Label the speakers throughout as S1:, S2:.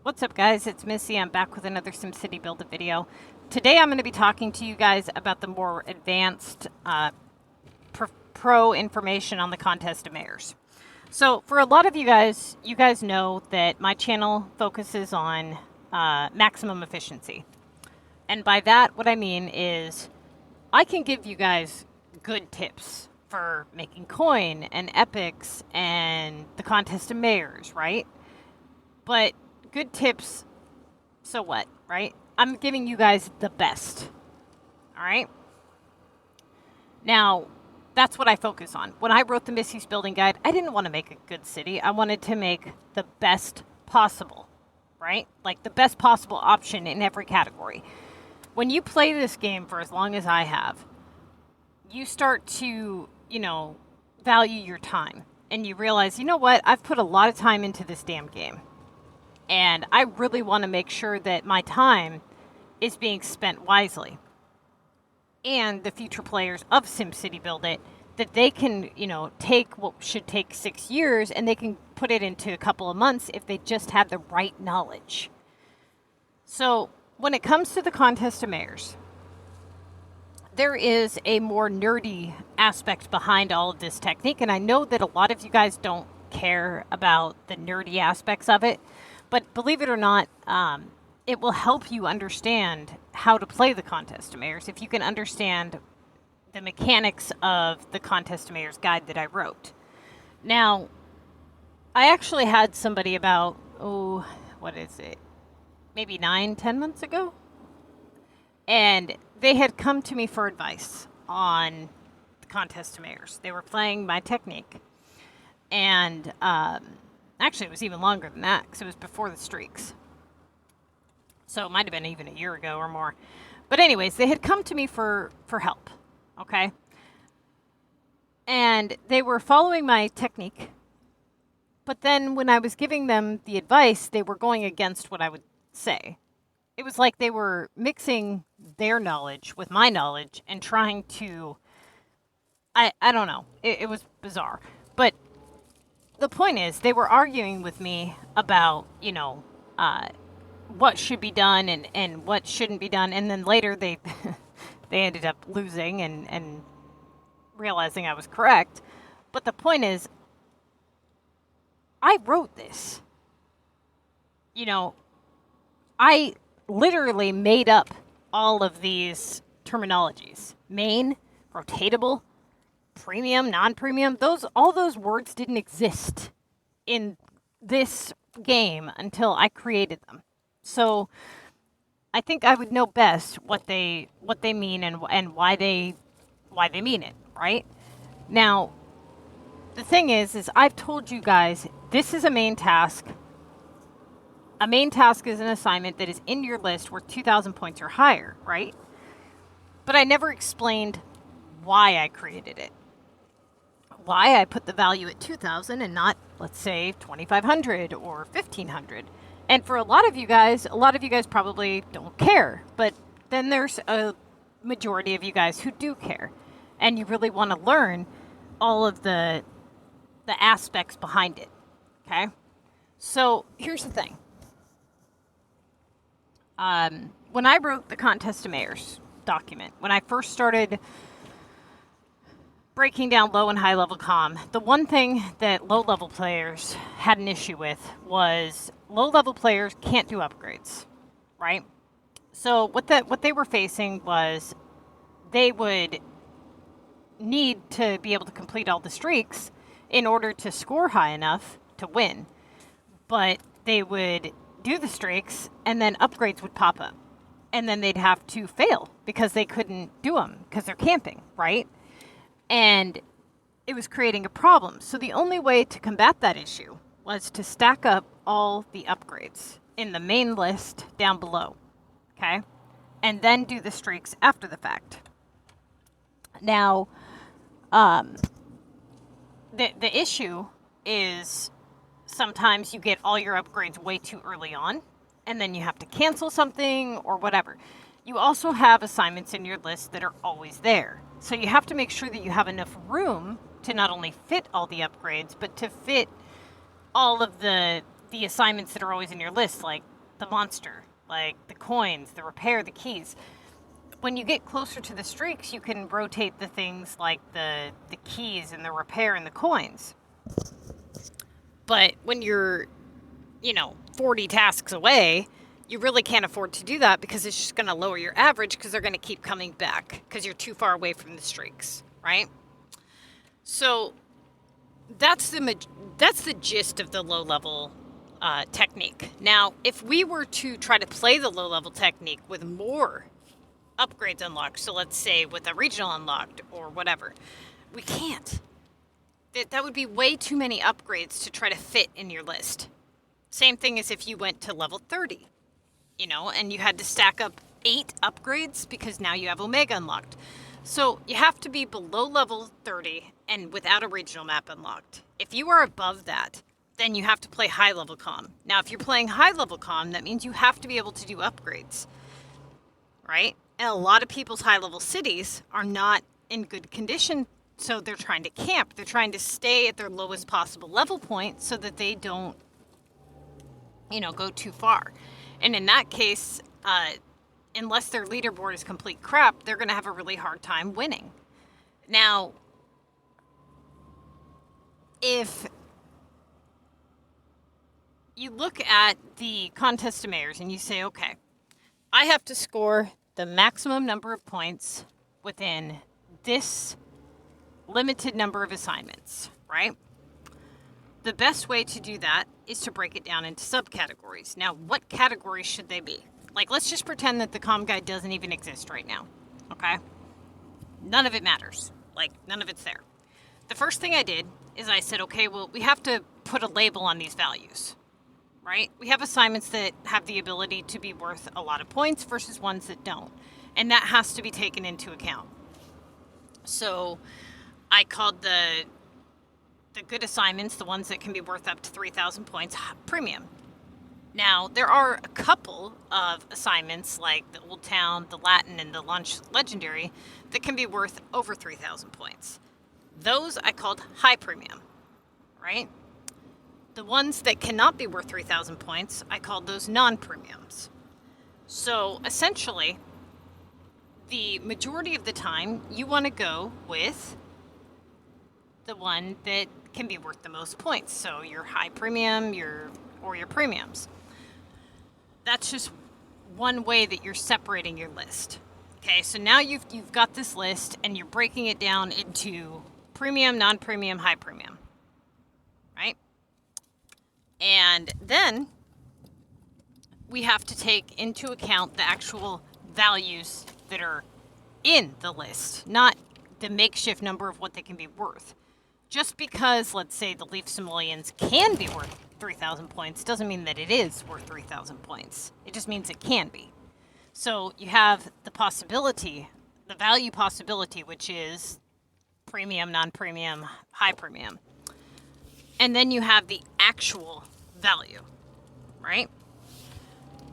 S1: What's up, guys? It's Missy. I'm back with another SimCity build a video. Today I'm going to be talking to you guys about the more advanced pro information on the contest of mayors. So for a lot of you guys know that my channel focuses on maximum efficiency. And by that, what I mean is I can give you guys good tips for making coin and epics and the contest of mayors, right? But good tips, so what, right? I'm giving you guys the best, all right? Now, that's what I focus on. When I wrote the Missy's Building Guide, I didn't want to make a good city. I wanted to make the best possible, right? Like the best possible option in every category. When you play this game for as long as I have, you start to, value your time. And you realize, you know what? I've put a lot of time into this damn game. And I really want to make sure that my time is being spent wisely. And the future players of SimCity Build It, that they can, take what should take 6 years and they can put it into a couple of months if they just have the right knowledge. So when it comes to the contest of mayors, there is a more nerdy aspect behind all of this technique. And I know that a lot of you guys don't care about the nerdy aspects of it. But believe it or not, it will help you understand how to play the Contest of Mayors if you can understand the mechanics of the Contest of Mayors guide that I wrote. Now, I actually had somebody about, maybe 9-10 months ago? And they had come to me for advice on the Contest of Mayors. They were playing my technique. And actually, it was even longer than that because it was before the streaks. So it might have been even a year ago or more. But anyways, they had come to me for help, okay? And they were following my technique. But then when I was giving them the advice, they were going against what I would say. It was like they were mixing their knowledge with my knowledge and trying to... I don't know. It was bizarre. But the point is, they were arguing with me about, what should be done and what shouldn't be done. And then later they they ended up losing and realizing I was correct. But the point is, I wrote this. I literally made up all of these terminologies. Main, rotatable, premium, non-premium, all those words didn't exist in this game until I created them. So I think I would know best what they mean and why they mean it, right? Now, the thing is I've told you guys this is a main task. A main task is an assignment that is in your list worth 2,000 points or higher, right? But I never explained why I created it. Why I put the value at 2,000 and not, let's say, 2,500 or 1,500. And for a lot of you guys probably don't care. But then there's a majority of you guys who do care. And you really want to learn all of the aspects behind it. Okay? So here's the thing. When I wrote the Contest of Mayors document, when I first started breaking down low and high level comm, the one thing that low level players had an issue with was low level players can't do upgrades, right? So what they were facing was they would need to be able to complete all the streaks in order to score high enough to win. But they would do the streaks and then upgrades would pop up. And then they'd have to fail because they couldn't do them because they're camping, right? And it was creating a problem. So the only way to combat that issue was to stack up all the upgrades in the main list down below, okay? And then do the streaks after the fact. Now, the issue is sometimes you get all your upgrades way too early on, and then you have to cancel something or whatever. You also have assignments in your list that are always there. So you have to make sure that you have enough room to not only fit all the upgrades, but to fit all of the the assignments that are always in your list, like the monster, like the coins, the repair, the keys. When you get closer to the streaks, you can rotate the things like the keys and the repair and the coins. But when you're, 40 tasks away, you really can't afford to do that because it's just going to lower your average because they're going to keep coming back because you're too far away from the streaks, right? So that's the gist of the low-level technique. Now, if we were to try to play the low-level technique with more upgrades unlocked, so let's say with a regional unlocked or whatever, we can't. That would be way too many upgrades to try to fit in your list. Same thing as if you went to level 30, and you had to stack up 8 upgrades because now you have Omega unlocked. So you have to be below level 30 and without a regional map unlocked. If you are above that, then you have to play high level comm. Now, if you're playing high level comm, that means you have to be able to do upgrades, right? And a lot of people's high level cities are not in good condition. So they're trying to camp. They're trying to stay at their lowest possible level point so that they don't, go too far. And in that case, unless their leaderboard is complete crap, they're going to have a really hard time winning. Now, if you look at the contest of mayors and you say, okay, I have to score the maximum number of points within this limited number of assignments, right? The best way to do that is to break it down into subcategories. Now, what categories should they be? Like, let's just pretend that the comm guide doesn't even exist right now, okay? None of it matters. Like, none of it's there. The first thing I did is I said, okay, well, we have to put a label on these values, right? We have assignments that have the ability to be worth a lot of points versus ones that don't. And that has to be taken into account. So I called the good assignments, the ones that can be worth up to 3,000 points, premium. Now, there are a couple of assignments like the Old Town, the Latin, and the Lunch Legendary that can be worth over 3,000 points. Those I called high premium, right? The ones that cannot be worth 3,000 points, I called those non-premiums. So essentially, the majority of the time, you want to go with the one that can be worth the most points. So your high premium, your premiums. That's just one way that you're separating your list. Okay, so now you've got this list and you're breaking it down into premium, non-premium, high premium, right? And then we have to take into account the actual values that are in the list, not the makeshift number of what they can be worth. Just because, let's say, the Leaf Simoleons can be worth 3,000 points doesn't mean that it is worth 3,000 points. It just means it can be. So you have the possibility, the value possibility, which is premium, non-premium, high premium. And then you have the actual value, right?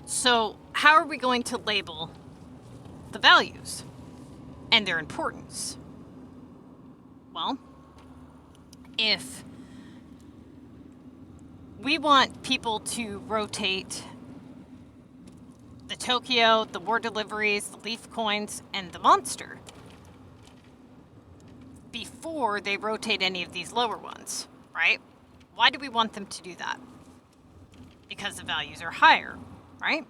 S1: So how are we going to label the values and their importance? Well, if we want people to rotate the Tokyo, the war deliveries, the leaf coins, and the monster before they rotate any of these lower ones, right? Why do we want them to do that? Because the values are higher, right?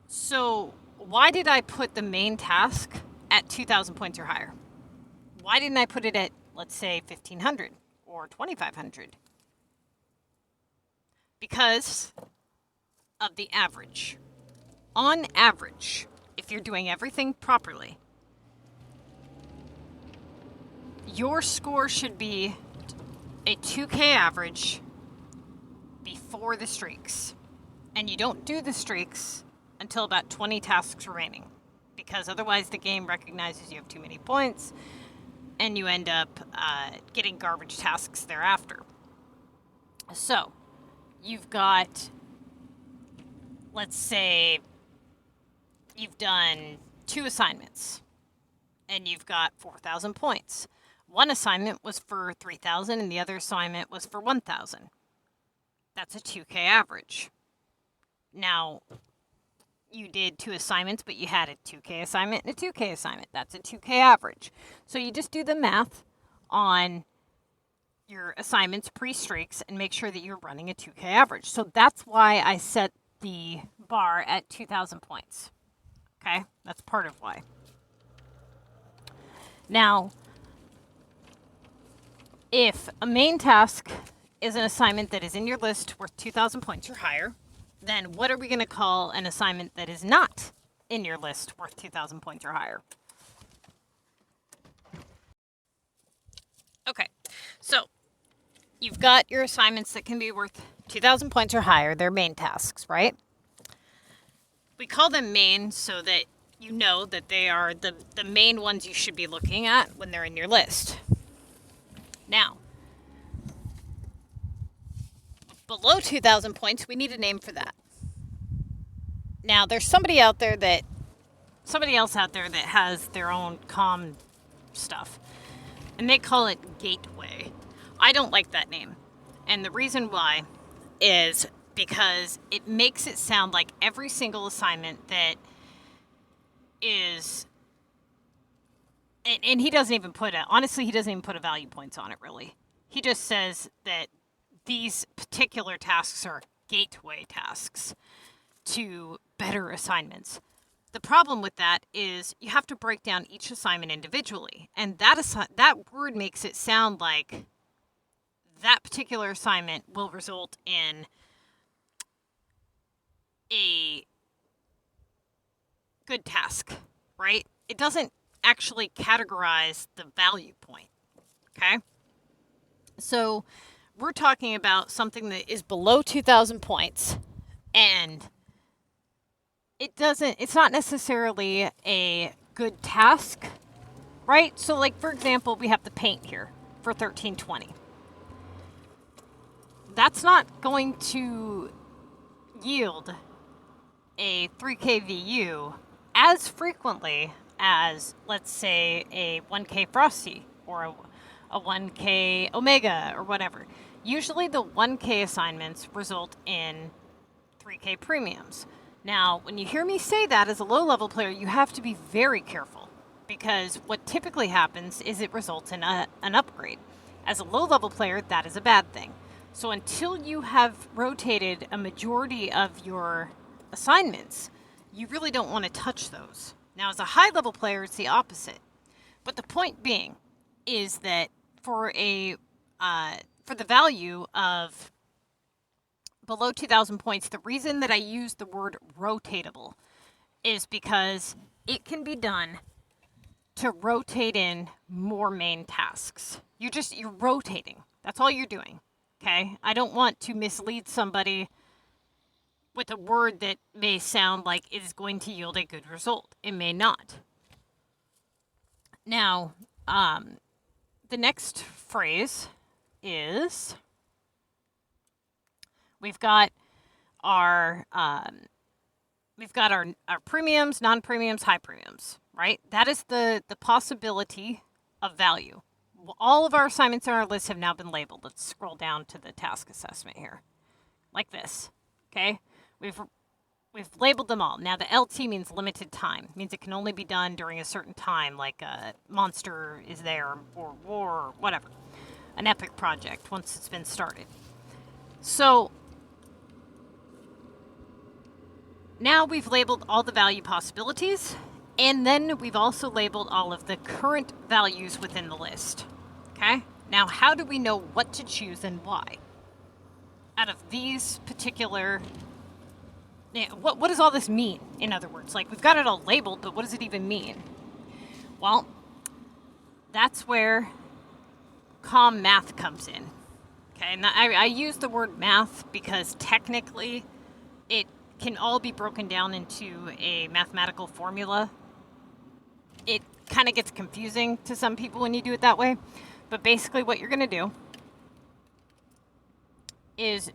S1: So why did I put the main task at 2,000 points or higher? Why didn't I put it at, let's say, 1,500 or 2,500? Because of the average. On average, if you're doing everything properly, your score should be a 2K average before the streaks. And you don't do the streaks until about 20 tasks remaining, because otherwise the game recognizes you have too many points and you end up getting garbage tasks thereafter. So you've got, let's say you've done 2 assignments and you've got 4,000 points. One assignment was for 3,000 and the other assignment was for 1,000. That's a 2K average. Now, you did 2 assignments, but you had a 2K assignment and a 2K assignment. That's a 2K average. So you just do the math on your assignments pre-streaks and make sure that you're running a 2K average. So that's why I set the bar at 2,000 points. Okay? That's part of why. Now, if a main task is an assignment that is in your list worth 2,000 points or higher, then what are we going to call an assignment that is not in your list worth 2,000 points or higher? Okay, so you've got your assignments that can be worth 2,000 points or higher. They're main tasks, right? We call them main so that you know that they are the main ones you should be looking at when they're in your list. Now, below 2,000 points, we need a name for that. Now, there's somebody else out there that has their own comm stuff, and they call it gateway. I don't like that name, and the reason why is because it makes it sound like every single assignment that is, and he doesn't even put he doesn't even put a value points on it, really. He just says that these particular tasks are gateway tasks to better assignments. The problem with that is you have to break down each assignment individually, and that word makes it sound like that particular assignment will result in a good task, right? It doesn't actually categorize the value point, okay? So we're talking about something that is below 2,000 points, and it's not necessarily a good task, right? So like, for example, we have the paint here for 1320. That's not going to yield a 3K VU as frequently as, let's say, a 1K Frosty or a 1K Omega or whatever. Usually the 1K assignments result in 3K premiums. Now, when you hear me say that as a low-level player, you have to be very careful, because what typically happens is it results in an upgrade. As a low-level player, that is a bad thing. So until you have rotated a majority of your assignments, you really don't want to touch those. Now, as a high-level player, it's the opposite. But the point being is that for the value of below 2,000 points, the reason that I use the word rotatable is because it can be done to rotate in more main tasks. You're rotating. That's all you're doing, okay? I don't want to mislead somebody with a word that may sound like it is going to yield a good result. It may not. Now, the next phrase is, we've got our premiums, non-premiums, high premiums, right? That is the possibility of value. All of our assignments on our list have now been labeled. Let's scroll down to the task assessment here, like this, okay? We've labeled them all. Now, the LT means limited time. It means it can only be done during a certain time, like a monster is there, or war, or whatever. An epic project, once it's been started. So, now we've labeled all the value possibilities, and then we've also labeled all of the current values within the list. Okay? Now, how do we know what to choose and why? Out of these particular... What does all this mean, in other words? Like, we've got it all labeled, but what does it even mean? Well, that's where comm math comes in. Okay, and I use the word math because technically it can all be broken down into a mathematical formula. It kind of gets confusing to some people when you do it that way. But basically what you're going to do is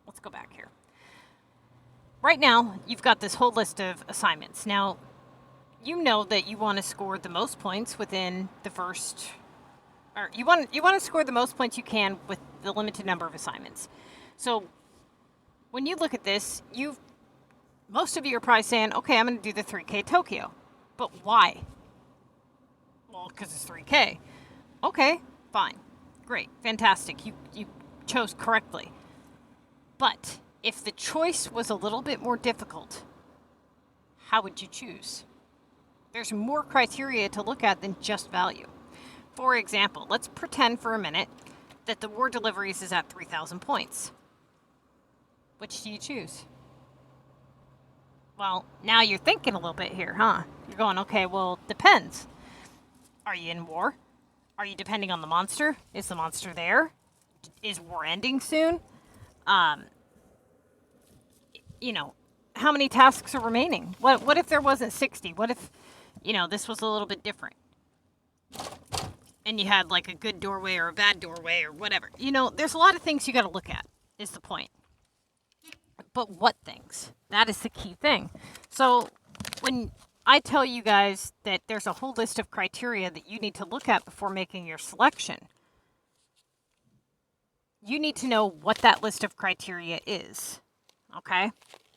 S1: let's go back here. Right now, you've got this whole list of assignments. Now, you know that you want to score the most points within the first or you want to score the most points you can with the limited number of assignments. So when you look at this, most of you are probably saying, okay, I'm going to do the 3K Tokyo. But why? Well, because it's 3K. Okay, fine. Great. Fantastic. You chose correctly. But if the choice was a little bit more difficult, how would you choose? There's more criteria to look at than just value. For example, let's pretend for a minute that the war deliveries is at 3,000 points. Which do you choose? Well, now you're thinking a little bit here, huh? You're going, okay, well, depends. Are you in war? Are you depending on the monster? Is the monster there? Is war ending soon? How many tasks are remaining? What if there wasn't 60? What if, this was a little bit different? And you had like a good doorway or a bad doorway or whatever. There's a lot of things you got to look at, is the point. But what things? That is the key thing. So when I tell you guys that there's a whole list of criteria that you need to look at before making your selection, you need to know what that list of criteria is. Okay?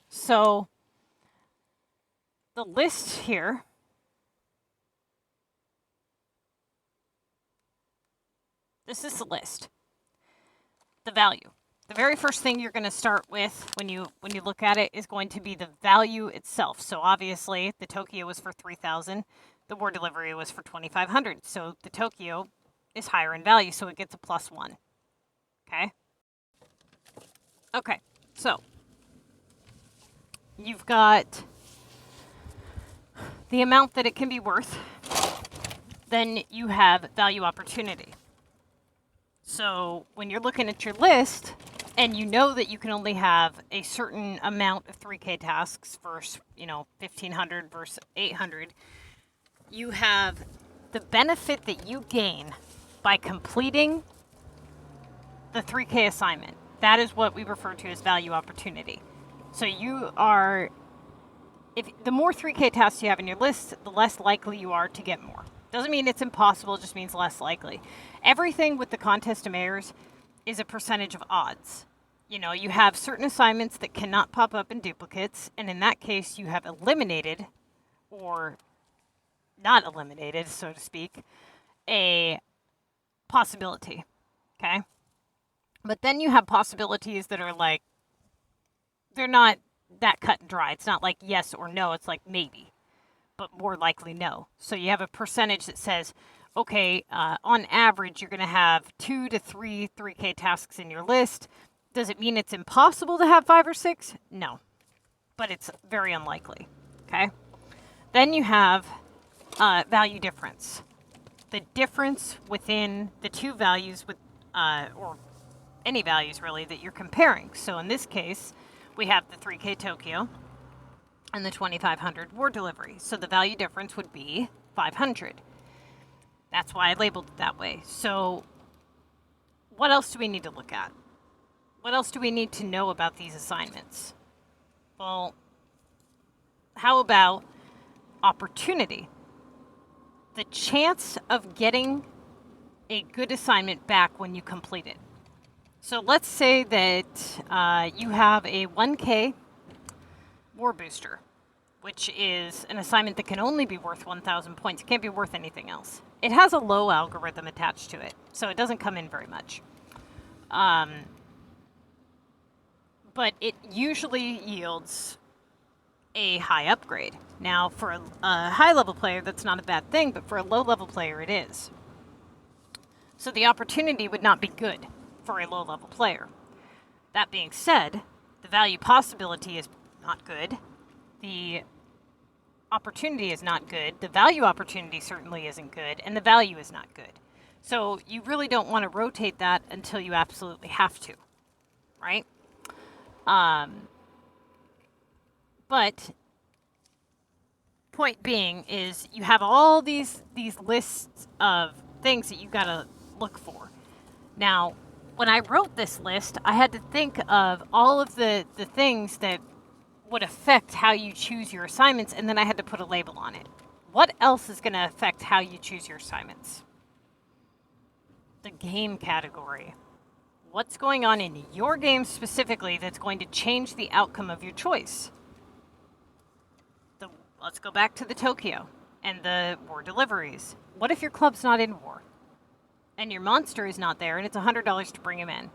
S1: So the list here, this is the list. The value. The very first thing you're going to start with when you look at it is going to be the value itself. So obviously the Tokyo was for 3,000. The war delivery was for 2,500. So the Tokyo is higher in value, so it gets a +1. Okay? Okay, so you've got the amount that it can be worth. Then you have value opportunity. So when you're looking at your list and you know that you can only have a certain amount of 3K tasks versus, 1,500 versus 800, you have the benefit that you gain by completing the 3K assignment. That is what we refer to as value opportunity. So if the more 3K tasks you have in your list, the less likely you are to get more. Doesn't mean it's impossible, it just means less likely. Everything with the contest of mayors is a percentage of odds. You have certain assignments that cannot pop up in duplicates, and in that case, you have eliminated, or not eliminated, so to speak, a possibility, okay? But then you have possibilities that are like, they're not that cut and dry. It's not like yes or no, it's like maybe, but more likely no. So you have a percentage that says, okay, on average, you're going to have 2 to 3 3K tasks in your list. Does it mean it's impossible to have 5 or 6? No, but it's very unlikely, okay? Then you have value difference. The difference within the two values or any values really that you're comparing. So in this case, we have the 3K Tokyo and the 2,500 war delivery. So the value difference would be 500. That's why I labeled it that way. So what else do we need to look at? What else do we need to know about these assignments? Well, how about opportunity? The chance of getting a good assignment back when you complete it. So let's say that you have a 1K war booster, which is an assignment that can only be worth 1,000 points. It can't be worth anything else. It has a low algorithm attached to it, so it doesn't come in very much. But it usually yields a high upgrade. Now, for a high-level player, that's not a bad thing, but for a low-level player, it is. So the opportunity would not be good for a low-level player. That being said, the value possibility is not good. The opportunity is not good. The value opportunity certainly isn't good, and the value is not good. So you really don't want to rotate that until you absolutely have to, right? But point being is you have all these lists of things that you got to look for. Now, when I wrote this list, I had to think of all of the things that would affect how you choose your assignments, and then I had to put a label on it. What else is going to affect how you choose your assignments? the game category. What's going on in your game specifically that's going to change the outcome of your choice? Let's go back to the Tokyo and the war deliveries. What if your club's not in war? And your monster is not there and it's $100 to bring him in?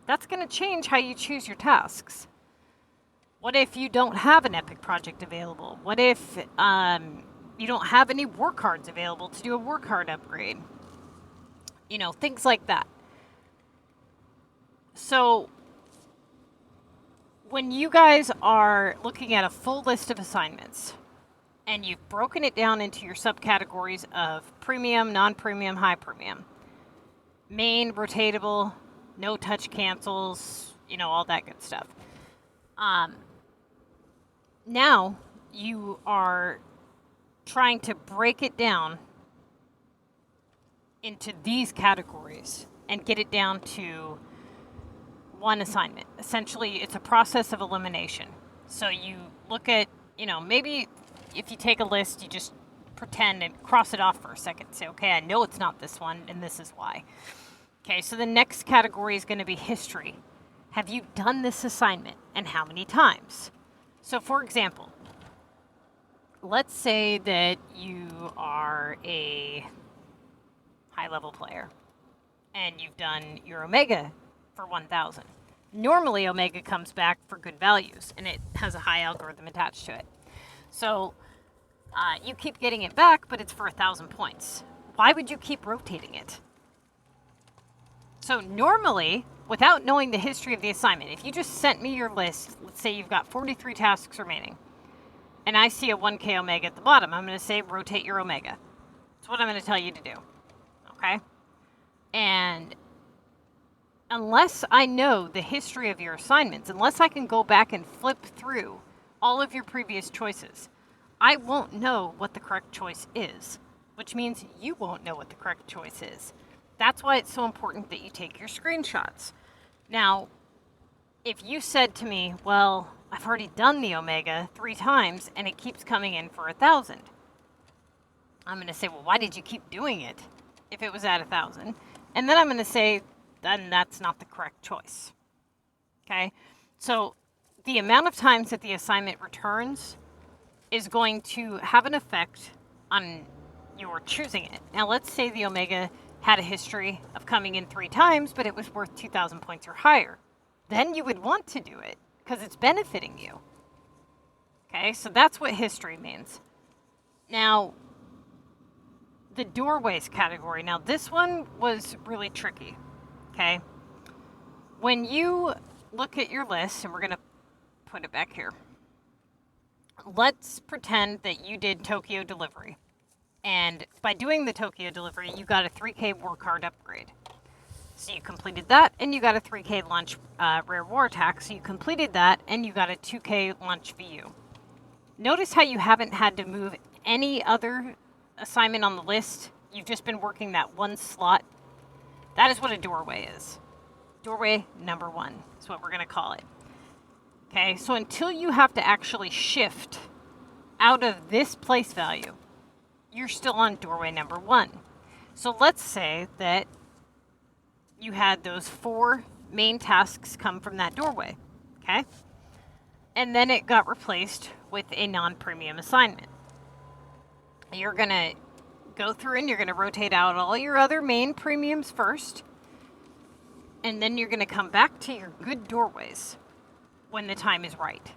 S1: That's going to change how you choose your tasks. What if you don't have an epic project available? What if you don't have any war cards available to do a war card upgrade? You know, things like that. So when you guys are looking at a full list of assignments and you've broken it down into your subcategories of premium, non-premium, high premium, main, rotatable, no touch cancels, you know, all that good stuff. Now you are trying to break it down into these categories and get it down to one assignment. Essentially, it's a process of elimination. So you look at, you know, maybe if you take a list, you just pretend and cross it off for a second. Say, okay, I know it's not this one, and this is why. Okay, so the next category is going to be history. Have you done this assignment, and how many times? So, for example, let's say that you are a high-level player, and you've done your Omega for 1,000. Normally, Omega comes back for good values, and it has a high algorithm attached to it. So, you keep getting it back, but it's for 1,000 points. Why would you keep rotating it? So normally, without knowing the history of the assignment, if you just sent me your list, let's say you've got 43 tasks remaining, and I see a 1K Omega at the bottom, I'm going to say rotate your Omega. That's what I'm going to tell you to do. Okay? And unless I know the history of your assignments, unless I can go back and flip through all of your previous choices, I won't know what the correct choice is, which means you won't know what the correct choice is. That's why it's so important that you take your screenshots. Now, if you said to me, well, I've already done the Omega 3 times and it keeps coming in for 1,000. I'm going to say, well, why did you keep doing it if it was at 1,000? And then I'm going to say, then that's not the correct choice. Okay? So the amount of times that the assignment returns is going to have an effect on your choosing it. Now, let's say the Omega had a history of coming in 3 times, but it was worth 2,000 points or higher. Then you would want to do it because it's benefiting you. Okay, so that's what history means. Now, the doorways category. Now, this one was really tricky. Okay, when you look at your list, and we're going to put it back here. Let's pretend that you did Tokyo delivery. And by doing the Tokyo delivery, you got a 3K war card upgrade. So you completed that, and you got a 3K launch rare war attack. So you completed that, and you got a 2K launch VU. Notice how you haven't had to move any other assignment on the list. You've just been working that one slot. That is what a doorway is. Doorway number 1 is what we're going to call it. Okay, so until you have to actually shift out of this place value, you're still on doorway number 1. So let's say that you had those 4 main tasks come from that doorway, okay? And then it got replaced with a non-premium assignment. You're going to go through and you're going to rotate out all your other main premiums first, and then you're going to come back to your good doorways when the time is right,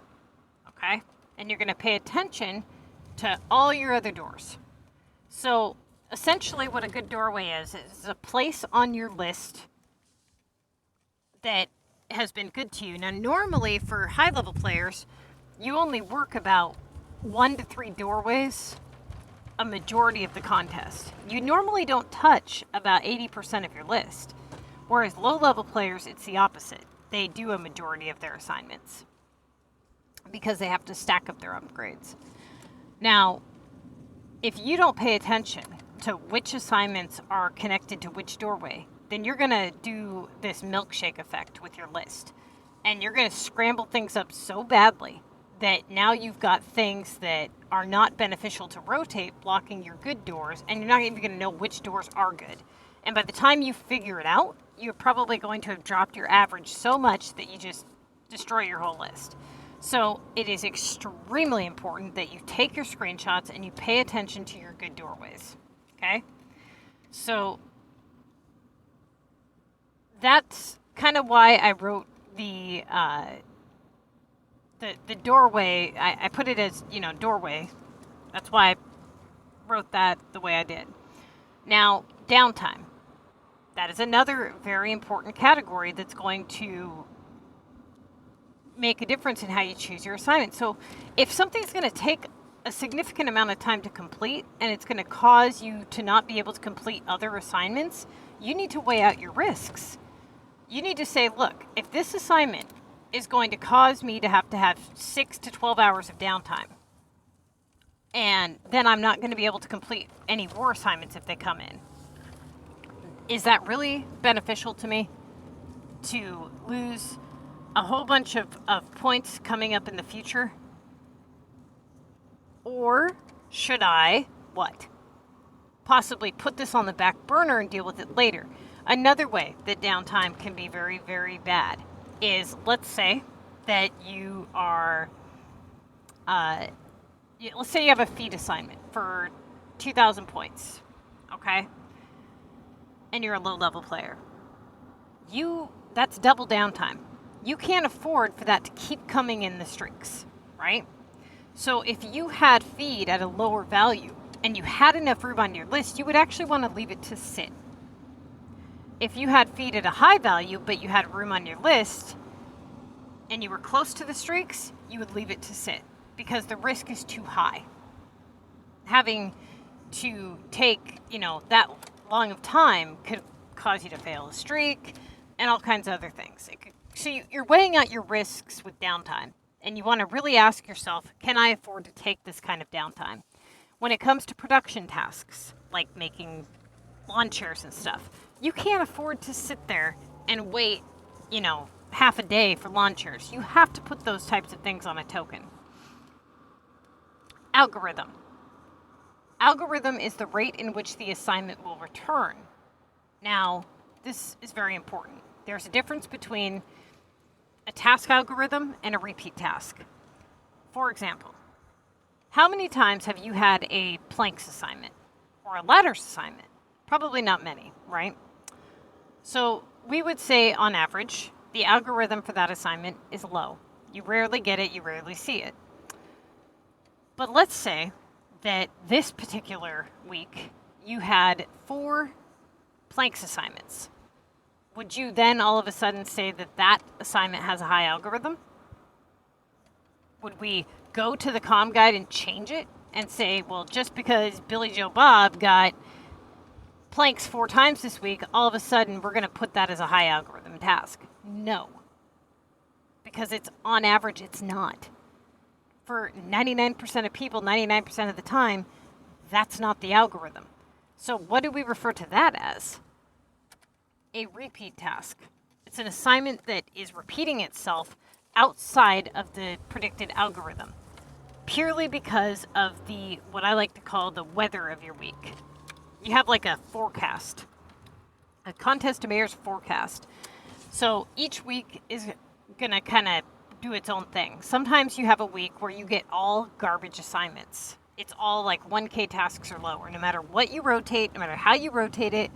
S1: okay? And you're going to pay attention to all your other doors. So essentially what a good doorway is a place on your list that has been good to you. Now, normally for high-level players, you only work about 1 to 3 doorways a majority of the contest. You normally don't touch about 80% of your list, whereas low-level players, it's the opposite. They do a majority of their assignments because they have to stack up their upgrades. Now, if you don't pay attention to which assignments are connected to which doorway, then you're going to do this milkshake effect with your list. And you're going to scramble things up so badly that now you've got things that are not beneficial to rotate blocking your good doors, and you're not even going to know which doors are good. And by the time you figure it out, you're probably going to have dropped your average so much that you just destroy your whole list. So it is extremely important that you take your screenshots and you pay attention to your good doorways. Okay? So that's kind of why I wrote the doorway. I put it as, doorway. That's why I wrote that the way I did. Now, downtime. That is another very important category that's going to make a difference in how you choose your assignment. So if something's going to take a significant amount of time to complete and it's going to cause you to not be able to complete other assignments, you need to weigh out your risks. You need to say, look, if this assignment is going to cause me to have 6 to 12 hours of downtime, and then I'm not going to be able to complete any more assignments if they come in, is that really beneficial to me to lose a whole bunch of points coming up in the future? Or should I, possibly put this on the back burner and deal with it later? Another way that downtime can be very, very bad is, let's say that you are, let's say you have a feed assignment for 2,000 points, okay? And you're a low-level player. That's double downtime. You can't afford for that to keep coming in the streaks, right? So if you had feed at a lower value and you had enough room on your list, you would actually want to leave it to sit. If you had feed at a high value, but you had room on your list and you were close to the streaks, you would leave it to sit because the risk is too high. Having to take, that long of time could cause you to fail a streak and all kinds of other things. So you're weighing out your risks with downtime, and you want to really ask yourself, can I afford to take this kind of downtime? When it comes to production tasks, like making lawn chairs and stuff, you can't afford to sit there and wait, half a day for lawn chairs. You have to put those types of things on a token. Algorithm. Algorithm is the rate in which the assignment will return. Now, this is very important. There's a difference between a task algorithm and a repeat task. For example, how many times have you had a planks assignment or a ladders assignment? Probably not many, right? So we would say on average, the algorithm for that assignment is low. You rarely get it, you rarely see it. But let's say that this particular week you had 4 planks assignments. Would you then all of a sudden say that assignment has a high algorithm? Would we go to the comm guide and change it and say, well, just because Billy Joe Bob got planks 4 times this week, all of a sudden we're going to put that as a high algorithm task? No. Because it's on average, it's not. For 99% of people, 99% of the time, that's not the algorithm. So what do we refer to that as? A repeat task. It's an assignment that is repeating itself outside of the predicted algorithm, purely because of what I like to call the weather of your week. You have like a forecast, a contest to mayor's forecast. So each week is going to kind of do its own thing. Sometimes you have a week where you get all garbage assignments. It's all like 1K tasks or lower. No matter what you rotate, no matter how you rotate it,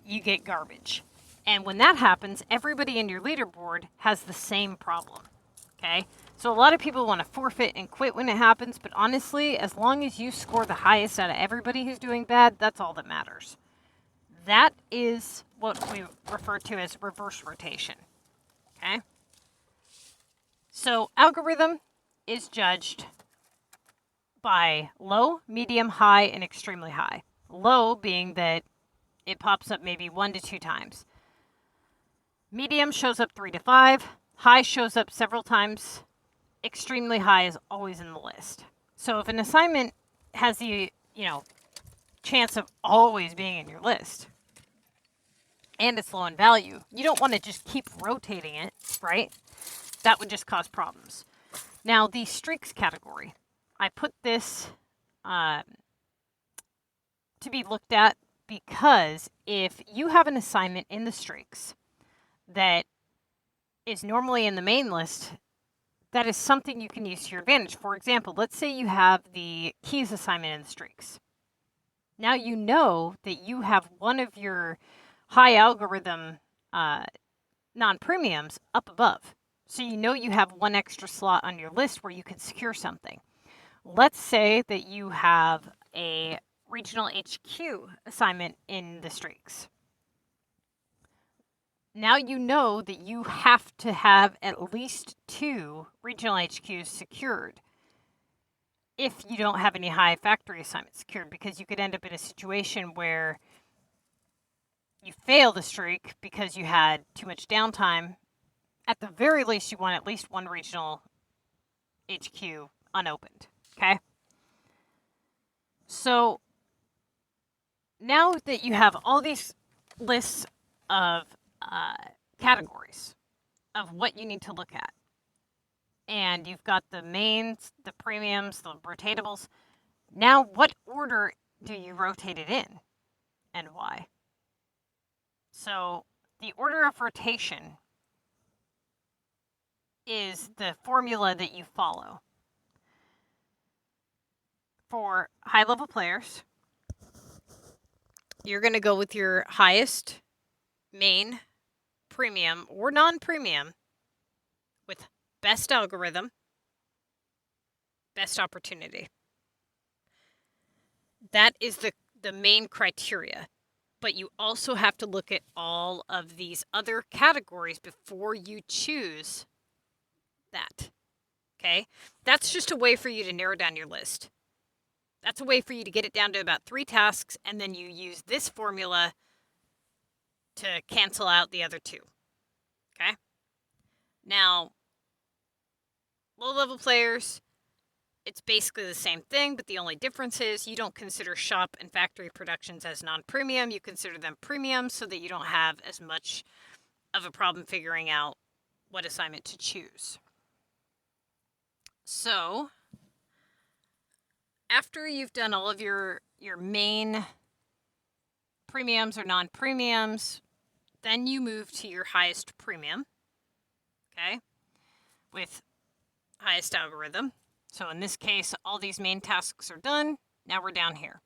S1: you get garbage. And when that happens, everybody in your leaderboard has the same problem. Okay? So a lot of people want to forfeit and quit when it happens, but honestly, as long as you score the highest out of everybody who's doing bad, that's all that matters. That is what we refer to as reverse rotation. Okay? So algorithm is judged by low, medium, high, and extremely high. Low being that it pops up maybe 1 to 2 times. Medium shows up 3 to 5. High shows up several times. Extremely high is always in the list. So if an assignment has the, chance of always being in your list, and it's low in value, you don't want to just keep rotating it, right? That would just cause problems. Now, the streaks category, I put this to be looked at because if you have an assignment in the streaks that is normally in the main list, that is something you can use to your advantage. For example, let's say you have the keys assignment in the streaks. Now you know that you have one of your high algorithm non-premiums up above. So you know you have one extra slot on your list where you can secure something. Let's say that you have a regional HQ assignment in the streaks. Now you know that you have to have at least 2 regional HQs secured if you don't have any high factory assignments secured, because you could end up in a situation where you fail the streak because you had too much downtime. At the very least, you want at least 1 regional HQ unopened, okay? So now that you have all these lists of categories of what you need to look at, and you've got the mains, the premiums, the rotatables, now what order do you rotate it in and why? So the order of rotation is the formula that you follow. For high-level players, you're going to go with your highest main, premium, or non-premium with best algorithm, best opportunity. That is the main criteria. But you also have to look at all of these other categories before you choose that. Okay? That's just a way for you to narrow down your list. That's a way for you to get it down to about 3 tasks, and then you use this formula to cancel out the other 2. Okay? Now, low-level players, it's basically the same thing, but the only difference is you don't consider shop and factory productions as non-premium. You consider them premium so that you don't have as much of a problem figuring out what assignment to choose. So, after you've done all of your main premiums or non-premiums, then you move to your highest premium, okay, with highest algorithm. So in this case, all these main tasks are done. Now we're down here.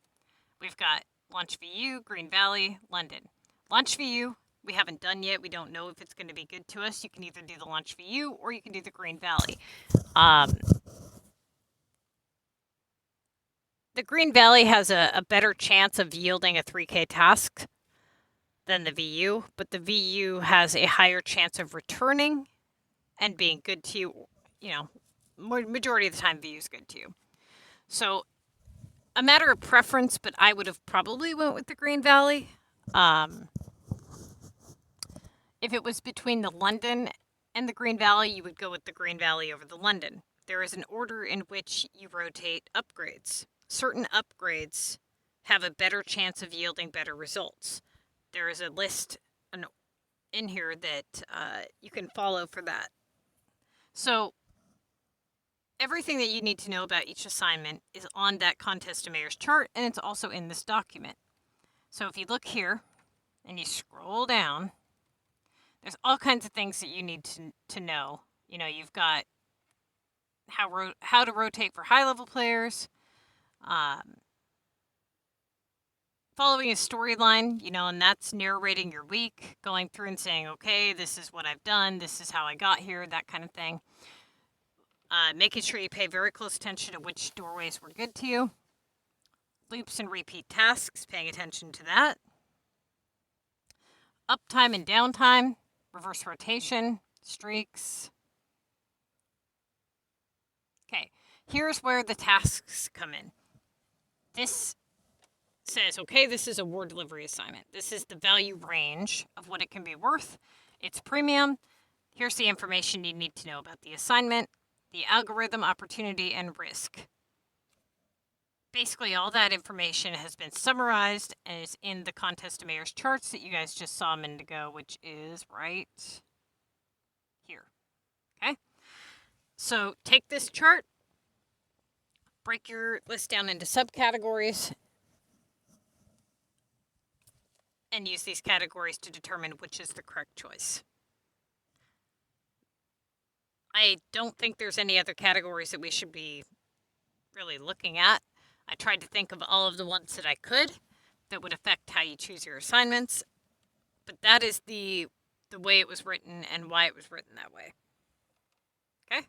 S1: We've got Launch VU, Green Valley, London. Launch VU, we haven't done yet. We don't know if it's going to be good to us. You can either do the Launch VU or you can do the Green Valley. The Green Valley has a better chance of yielding a 3K task than the VU, but the VU has a higher chance of returning and being good to you. You know, majority of the time VU is good to you. So a matter of preference, but I would have probably went with the Green Valley. If it was between the London and the Green Valley, you would go with the Green Valley over the London. There is an order in which you rotate upgrades. Certain upgrades have a better chance of yielding better results. There is a list in here that you can follow for that. So everything that you need to know about each assignment is on that contest of mayors chart, and it's also in this document. So if you look here and you scroll down, there's all kinds of things that you need to know. You know, you've got how to rotate for high-level players, following a storyline, you know, and that's narrating your week, going through and saying, okay, this is what I've done, this is how I got here, that kind of thing. Making sure you pay very close attention to which doorways were good to you. Loops and repeat tasks, paying attention to that. Uptime and downtime, reverse rotation, streaks. Okay, here's where the tasks come in. This says, okay, this is a war delivery assignment. This is the value range of what it can be worth. It's premium. Here's the information you need to know about the assignment, the algorithm, opportunity, and risk. Basically, all that information has been summarized and is in the contest of mayors charts that you guys just saw a minute ago, which is right here. Okay? So take this chart, break your list down into subcategories, and use these categories to determine which is the correct choice. I don't think there's any other categories that we should be really looking at. I tried to think of all of the ones that I could that would affect how you choose your assignments, but that is the way it was written and why it was written that way. Okay?